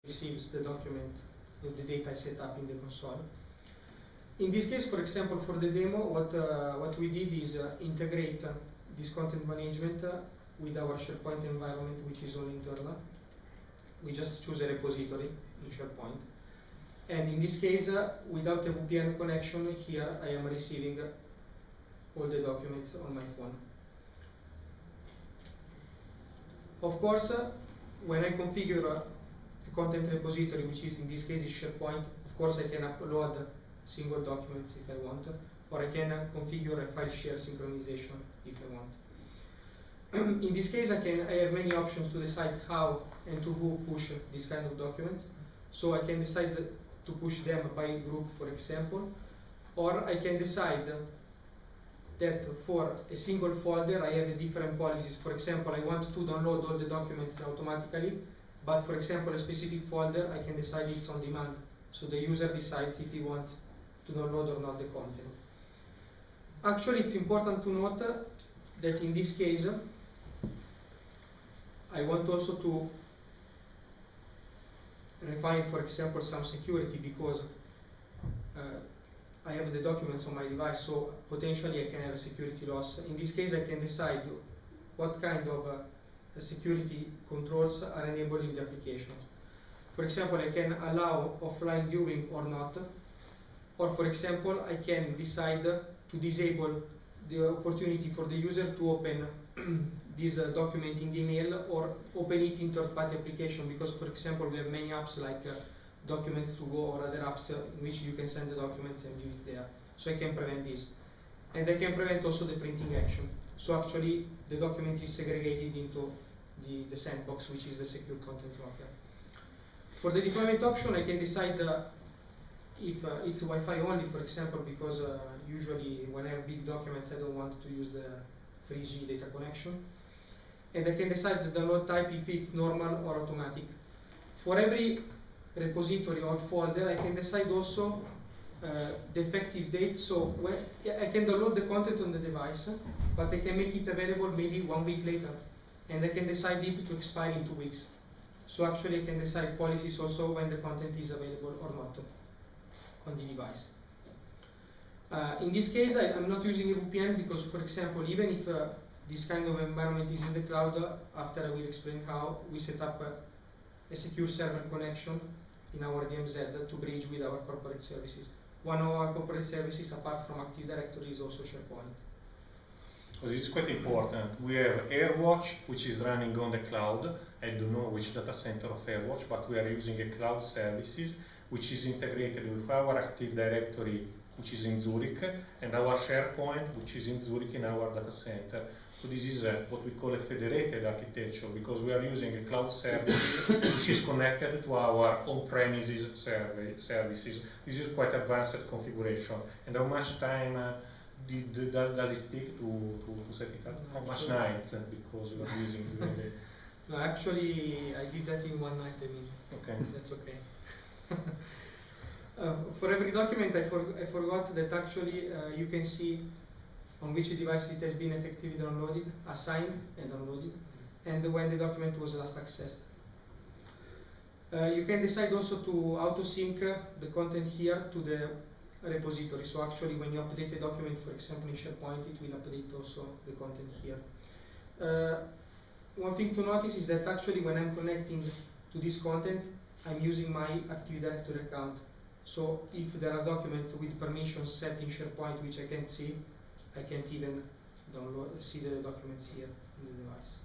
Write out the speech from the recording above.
receives the document with the data I set up in the console. In this case, for example, for the demo, what we did is integrate this content management with our SharePoint environment, which is all internal. We just choose a repository in SharePoint. And in this case, without a VPN connection, here I am receiving all the documents on my phone. Of course, when I configure a content repository, which is in this case is SharePoint, of course I can upload single documents if I want, or I can configure a file share synchronization if I want. In this case, I have many options to decide how and to who push these kind of documents. So I can decide to push them by group, for example, or I can decide that for a single folder I have different policies. For example, I want to download all the documents automatically, but for example a specific folder I can decide it's on demand. So the user decides if he wants to download or not the content. Actually, it's important to note that in this case I want also to refine, for example, some security, because I have the documents on my device, so potentially I can have a security loss. In this case, I can decide what kind of security controls are enabled in the applications. For example, I can allow offline viewing or not, or for example, I can decide to disable the opportunity for the user to open this document in the email or open it in third-party application, because for example we have many apps like Documents to Go or other apps in which you can send the documents and view it there. So I can prevent this. And I can prevent also the printing action. So actually the document is segregated into the sandbox, which is the secure content locker. For the deployment option, I can decide if it's Wi-Fi only, for example, because usually when I have big documents I don't want to use the 3G data connection. And I can decide the download type if it's normal or automatic. For every repository or folder, I can decide also the effective date. So I can download the content on the device, but I can make it available maybe 1 week later. And I can decide it to expire in 2 weeks. So actually I can decide policies also when the content is available or not on the device. In this case, I'm not using a VPN because, for example, even if this kind of environment is in the cloud, after I will explain how, we set up a secure server connection in our DMZ to bridge with our corporate services. One of our corporate services, apart from Active Directory, is also SharePoint. So this is quite important. We have AirWatch, which is running on the cloud. I don't know which data center of AirWatch, but we are using a cloud services, which is integrated with our Active Directory, which is in Zurich, and our SharePoint, which is in Zurich in our data center. So this is what we call a federated architecture, because we are using a cloud service which is connected to our on-premises services. This is quite advanced configuration. And how much time does it take to set it up? How much nights? Because we are using the... No, actually, I did that in 1 night. I mean, okay, that's okay. For every document, I forgot that actually you can see on which device it has been effectively downloaded, assigned and downloaded, and when the document was last accessed. You can decide also to auto-sync the content here to the repository. So actually when you update a document, for example in SharePoint, it will update also the content here. One thing to notice is that actually when I'm connecting to this content, I'm using my Active Directory account. So if there are documents with permissions set in SharePoint which I can't see, I can't even see the documents here in the device.